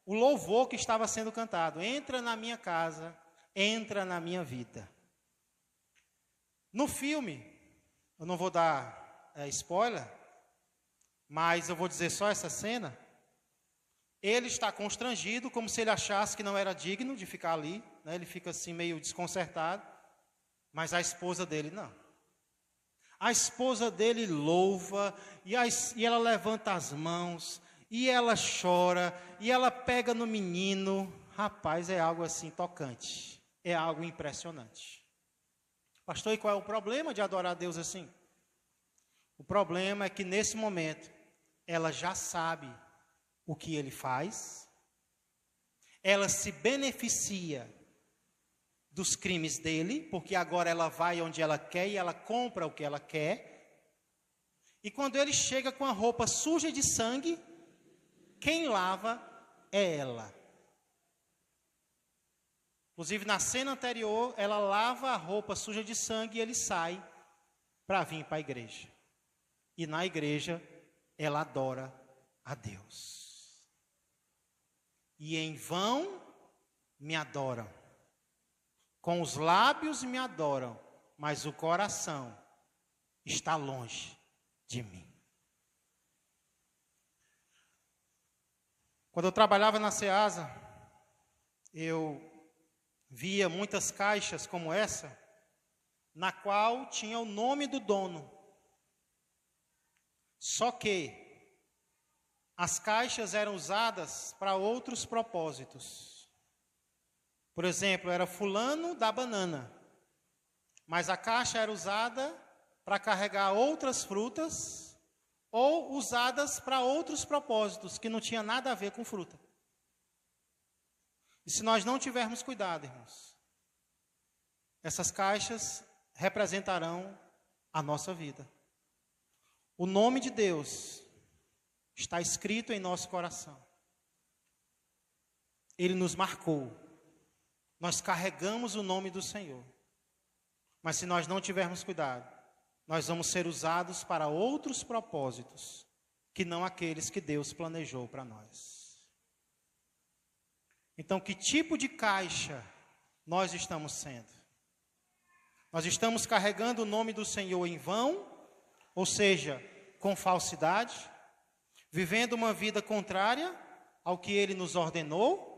o louvor que estava sendo cantado. Entra na minha casa, entra na minha vida. No filme, eu não vou dar spoiler, mas eu vou dizer só essa cena. Ele está constrangido, como se ele achasse que não era digno de ficar ali, né? Ele fica assim meio desconcertado, mas a esposa dele não. A esposa dele louva, e ela levanta as mãos, e ela chora, e ela pega no menino. Rapaz, é algo assim tocante, é algo impressionante. Pastor, e qual é o problema de adorar a Deus assim? O problema é que nesse momento, ela já sabe o que ele faz, ela se beneficia dos crimes dele, porque agora ela vai onde ela quer e ela compra o que ela quer. E quando ele chega com a roupa suja de sangue, quem lava é ela. Inclusive na cena anterior, ela lava a roupa suja de sangue e ele sai para vir para a igreja. E na igreja, ela adora a Deus. E em vão me adoram. Com os lábios me adoram, mas o coração está longe de mim. Quando eu trabalhava na Ceasa, eu via muitas caixas como essa, na qual tinha o nome do dono. Só que as caixas eram usadas para outros propósitos. Por exemplo, era fulano da banana, mas a caixa era usada para carregar outras frutas ou usadas para outros propósitos que não tinha nada a ver com fruta. E se nós não tivermos cuidado, irmãos, essas caixas representarão a nossa vida. O nome de Deus está escrito em nosso coração. Ele nos marcou. Nós carregamos o nome do Senhor. Mas se nós não tivermos cuidado, nós vamos ser usados para outros propósitos, que não aqueles que Deus planejou para nós. Então, que tipo de caixa nós estamos sendo? Nós estamos carregando o nome do Senhor em vão, ou seja, com falsidade, vivendo uma vida contrária ao que Ele nos ordenou,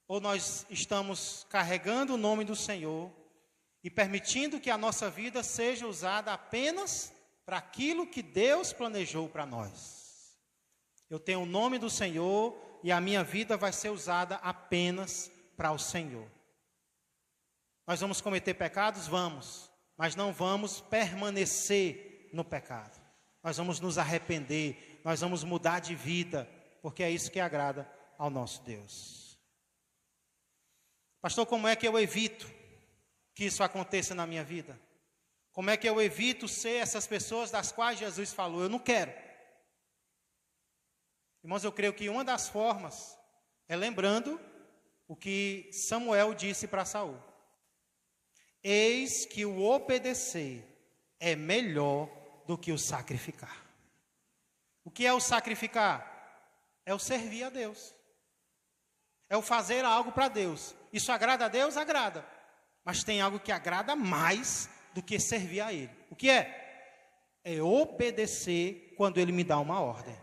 ou nós estamos carregando o nome do Senhor e permitindo que a nossa vida seja usada apenas para aquilo que Deus planejou para nós? Eu tenho o nome do Senhor e a minha vida vai ser usada apenas para o Senhor. Nós vamos cometer pecados? Vamos, mas não vamos permanecer no pecado. Nós vamos nos arrepender, nós vamos mudar de vida, porque é isso que agrada ao nosso Deus. Pastor, como é que eu evito que isso aconteça na minha vida? Como é que eu evito ser essas pessoas das quais Jesus falou? Eu não quero. Irmãos, eu creio que uma das formas é lembrando o que Samuel disse para Saul. Eis que o obedecer é melhor do que o sacrificar. O que é o sacrificar? É o servir a Deus. É o fazer algo para Deus. Isso agrada a Deus? Agrada. Mas tem algo que agrada mais do que servir a Ele. O que é? É obedecer quando Ele me dá uma ordem.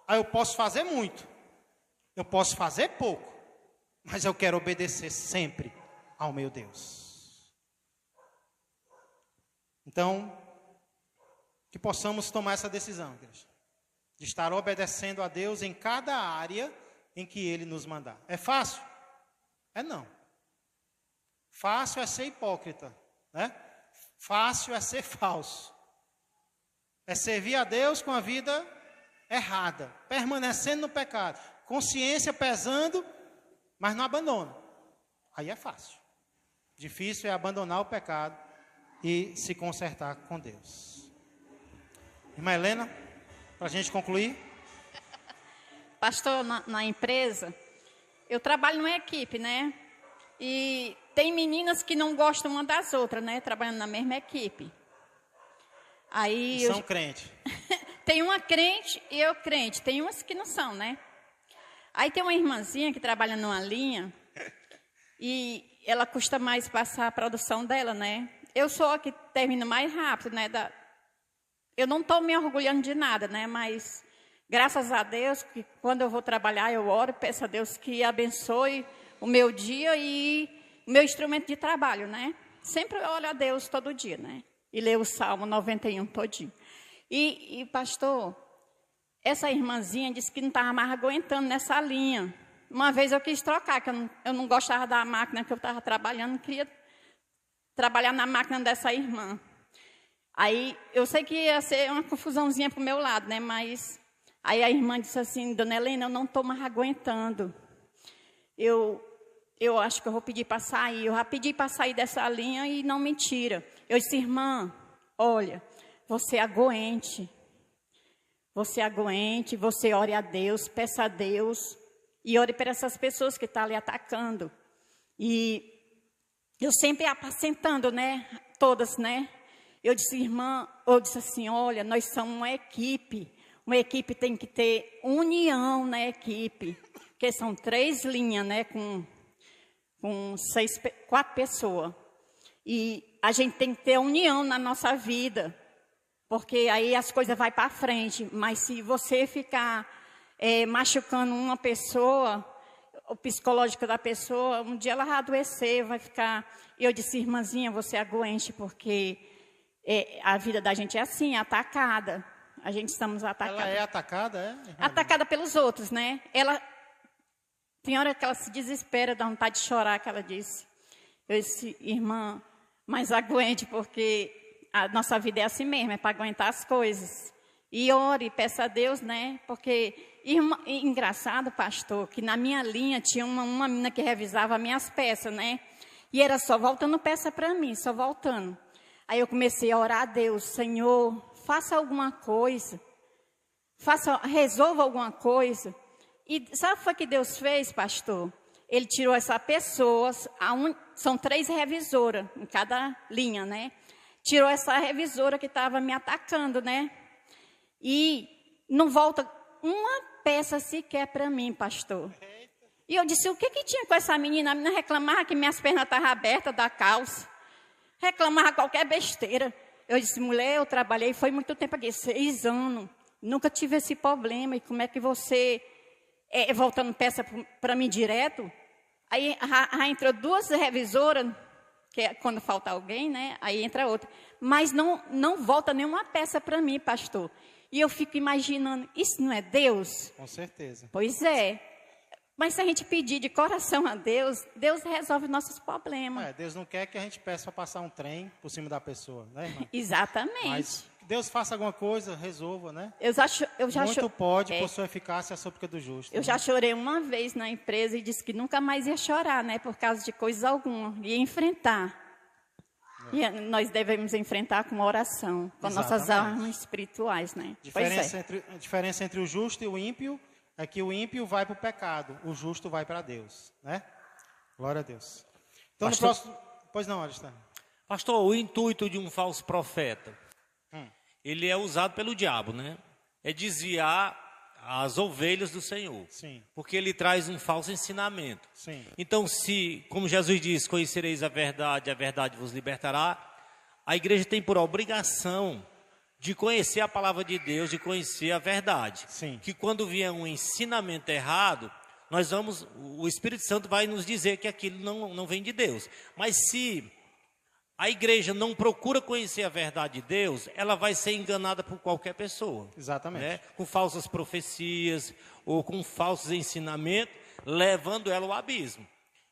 Aí eu posso fazer muito. Eu posso fazer pouco. Mas eu quero obedecer sempre ao meu Deus. Então, que possamos tomar essa decisão, igreja, de estar obedecendo a Deus em cada área em que Ele nos mandar. É fácil? É não. Fácil é ser hipócrita, né? Fácil é ser falso. É servir a Deus com a vida errada, permanecendo no pecado, consciência pesando, mas não abandona. Aí é fácil. Difícil é abandonar o pecado e se consertar com Deus. Irmã Helena, para a gente concluir. Pastor, na empresa, eu trabalho numa equipe, né? E tem meninas que não gostam uma das outras, né? Trabalhando na mesma equipe. Aí São crentes. Tem uma crente e eu crente. Tem umas que não são, né? Aí tem uma irmãzinha que trabalha numa linha e ela custa mais passar a produção dela, né? Eu sou a que termino mais rápido, né? Eu não estou me orgulhando de nada, né? Mas graças a Deus, que quando eu vou trabalhar, eu oro, peço a Deus que abençoe o meu dia e o meu instrumento de trabalho, né? Sempre eu oro a Deus todo dia, né? E leio o Salmo 91 todinho. E pastor, essa irmãzinha disse que não estava mais aguentando nessa linha. Uma vez eu quis trocar, que eu não gostava da máquina que eu estava trabalhando, não queria trabalhar na máquina dessa irmã. Aí, eu sei que ia ser uma confusãozinha para o meu lado, né? Mas, aí a irmã disse assim, dona Helena, eu não estou mais aguentando. Eu acho que eu vou pedir para sair. Eu já pedi para sair dessa linha e não mentira. Eu disse, irmã, olha, você aguente. Você aguente, você ore a Deus, peça a Deus. E ore para essas pessoas que estão ali atacando. E eu sempre apacentando, né? Todas, né? Eu disse, irmã, eu disse assim, olha, nós somos uma equipe. Uma equipe tem que ter união na equipe. Porque são 3 linhas, né? Com 4 pessoas. E a gente tem que ter união na nossa vida. Porque aí as coisas vão para frente. Mas se você ficar machucando uma pessoa, o psicológico da pessoa, um dia ela vai adoecer, vai ficar... E eu disse, irmãzinha, você aguente, porque a vida da gente é assim, atacada. A gente estamos atacados. Ela é atacada, é? Atacada pelos outros, né? Tem hora que ela se desespera, dá vontade de chorar, que ela disse. Eu disse, irmã, mas aguente, porque a nossa vida é assim mesmo, é para aguentar as coisas. E ore, peça a Deus, né? Porque, engraçado, pastor, que na minha linha tinha uma menina que revisava minhas peças, né? E era só voltando peça para mim, só voltando. Aí eu comecei a orar a Deus, Senhor, faça alguma coisa. Resolva alguma coisa. E sabe o que foi que Deus fez, pastor? Ele tirou essa pessoa, são 3 revisoras em cada linha, né? Tirou essa revisora que estava me atacando, né? E não volta uma peça sequer para mim, pastor. E eu disse, o que tinha com essa menina? A menina reclamava que minhas pernas estavam abertas da calça. Reclamava qualquer besteira. Eu disse, mulher, eu trabalhei, foi muito tempo aqui, 6 anos. Nunca tive esse problema. E como é que você, voltando peça para mim direto? Aí entrou 2 revisoras, que é quando falta alguém, né? Aí entra outra. Mas não volta nenhuma peça para mim, pastor. E eu fico imaginando, isso não é Deus? Com certeza. Pois é. Mas se a gente pedir de coração a Deus, Deus resolve nossos problemas. Deus não quer que a gente peça para passar um trem por cima da pessoa, né, irmã? Exatamente. Mas Deus faça alguma coisa, resolva, né? Eu já Muito pode, É. por sua eficácia, a súplica do justo. Eu já chorei uma vez na empresa e disse que nunca mais ia chorar, né? Por causa de coisa alguma. Ia enfrentar. E nós devemos enfrentar com oração, com nossas Exatamente. armas espirituais, né? A diferença entre o justo e o ímpio é que o ímpio vai para o pecado, o justo vai para Deus, né? Glória a Deus. Então, Pastor- no próximo... Pois não, Alexandre. Pastor, o intuito de um falso profeta, ele é usado pelo diabo, né? É desviar as ovelhas do Senhor. Sim. Porque ele traz um falso ensinamento. Sim. Então, se, como Jesus diz, conhecereis a verdade vos libertará, a igreja tem por obrigação de conhecer a palavra de Deus, de conhecer a verdade. Sim. Que quando vier um ensinamento errado, o Espírito Santo vai nos dizer que aquilo não vem de Deus. Mas se a igreja não procura conhecer a verdade de Deus, ela vai ser enganada por qualquer pessoa. Exatamente. Né? Com falsas profecias ou com falsos ensinamentos, levando ela ao abismo.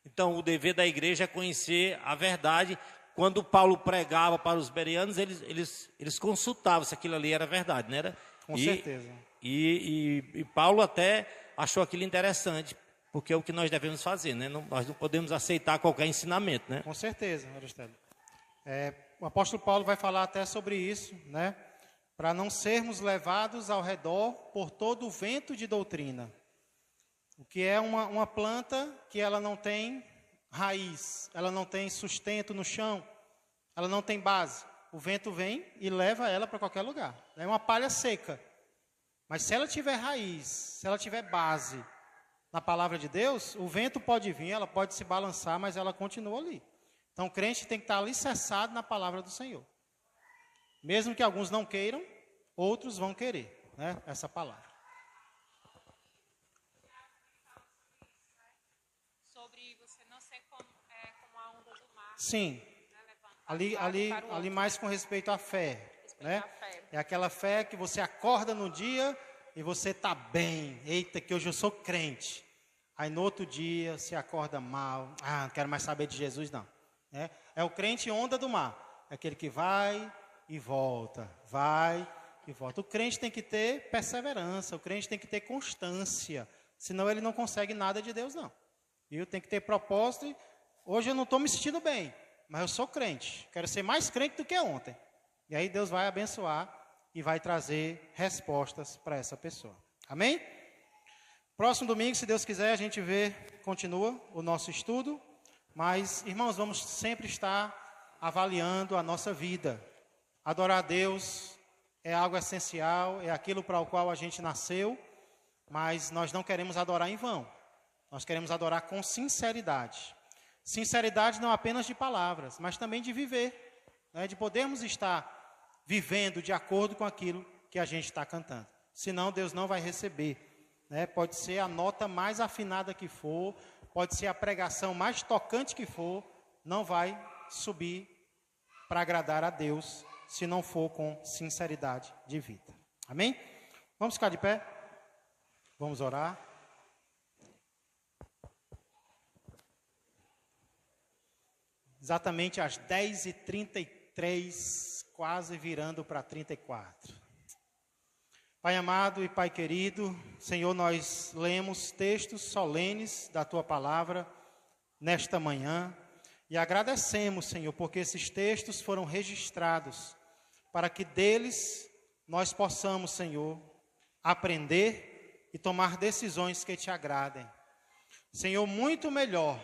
Então, o dever da igreja é conhecer a verdade. Quando Paulo pregava para os bereanos, eles consultavam se aquilo ali era verdade, não era? Com certeza. E Paulo até achou aquilo interessante, porque é o que nós devemos fazer, né? Nós não podemos aceitar qualquer ensinamento, né? Com certeza, Aristóteles. O apóstolo Paulo vai falar até sobre isso, né? Para não sermos levados ao redor por todo o vento de doutrina. O que é uma planta que ela não tem raiz, ela não tem sustento no chão, ela não tem base. O vento vem e leva ela para qualquer lugar. É uma palha seca. Mas se ela tiver raiz, se ela tiver base na palavra de Deus, o vento pode vir, ela pode se balançar, mas ela continua ali. Então, o crente tem que estar alicerçado na palavra do Senhor. Mesmo que alguns não queiram, outros vão querer, né, essa palavra. Sobre você não ser como a onda do mar. Sim, ali mais com respeito à fé. Né? à fé. É aquela fé que você acorda no dia e você está bem. Eita, que hoje eu sou crente. Aí no outro dia você acorda mal. Não quero mais saber de Jesus, não. É o crente onda do mar. É aquele que vai e volta, vai e volta. O crente tem que ter perseverança, o crente tem que ter constância. Senão ele não consegue nada de Deus, não. E eu tenho que ter propósito. Hoje eu não estou me sentindo bem, mas eu sou crente. Quero ser mais crente do que ontem. E aí Deus vai abençoar e vai trazer respostas para essa pessoa. Amém? Próximo domingo, se Deus quiser, a gente continua o nosso estudo. Mas, irmãos, vamos sempre estar avaliando a nossa vida. Adorar a Deus é algo essencial, é aquilo para o qual a gente nasceu, mas nós não queremos adorar em vão. Nós queremos adorar com sinceridade. Sinceridade não apenas de palavras, mas também de viver, né? De podermos estar vivendo de acordo com aquilo que a gente está cantando. Senão Deus não vai receber, né? Pode ser a nota mais afinada que for, pode ser a pregação mais tocante que for, não vai subir para agradar a Deus, se não for com sinceridade de vida. Amém? Vamos ficar de pé? Vamos orar. Exatamente às 10h33, quase virando para 34. Pai amado e Pai querido, Senhor, nós lemos textos solenes da Tua Palavra nesta manhã e agradecemos, Senhor, porque esses textos foram registrados para que deles nós possamos, Senhor, aprender e tomar decisões que Te agradem. Senhor, muito melhor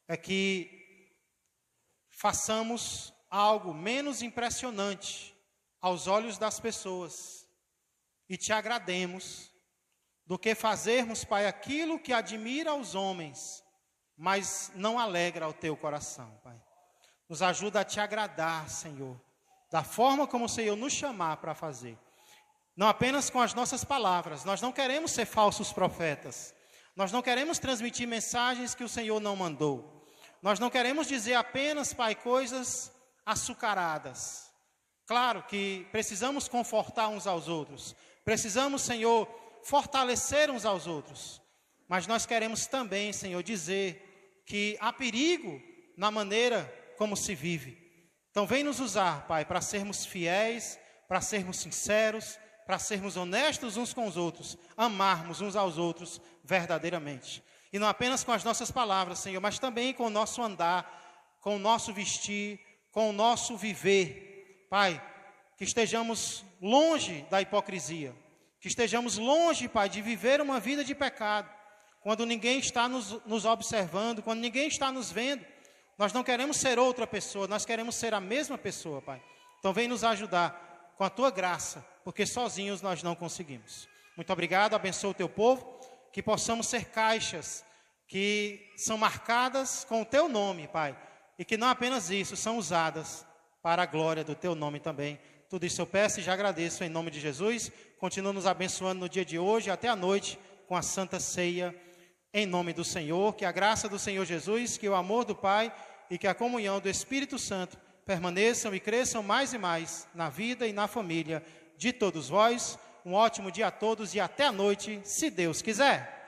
é que façamos algo menos impressionante aos olhos das pessoas e Te agrademos, do que fazermos, Pai, aquilo que admira aos homens, mas não alegra o Teu coração, Pai. Nos ajuda a Te agradar, Senhor, da forma como o Senhor nos chamar para fazer. Não apenas com as nossas palavras, nós não queremos ser falsos profetas, nós não queremos transmitir mensagens que o Senhor não mandou, nós não queremos dizer apenas, Pai, coisas açucaradas. Claro que precisamos confortar uns aos outros, precisamos, Senhor, fortalecer uns aos outros, mas nós queremos também, Senhor, dizer que há perigo na maneira como se vive. Então vem nos usar, Pai, para sermos fiéis, para sermos sinceros, para sermos honestos uns com os outros, amarmos uns aos outros verdadeiramente. E não apenas com as nossas palavras, Senhor, mas também com o nosso andar, com o nosso vestir, com o nosso viver. Pai, que estejamos longe da hipocrisia, que estejamos longe, Pai, de viver uma vida de pecado, quando ninguém está nos observando, quando ninguém está nos vendo. Nós não queremos ser outra pessoa, nós queremos ser a mesma pessoa, Pai. Então vem nos ajudar com a Tua graça, porque sozinhos nós não conseguimos. Muito obrigado, abençoa o Teu povo, que possamos ser caixas que são marcadas com o Teu nome, Pai, e que não apenas isso, são usadas para a glória do Teu nome também. Tudo isso eu peço e já agradeço em nome de Jesus. Continua nos abençoando no dia de hoje, até a noite, com a Santa Ceia, em nome do Senhor. Que a graça do Senhor Jesus, que o amor do Pai e que a comunhão do Espírito Santo permaneçam e cresçam mais e mais na vida e na família de todos vós. Um ótimo dia a todos e até a noite, se Deus quiser.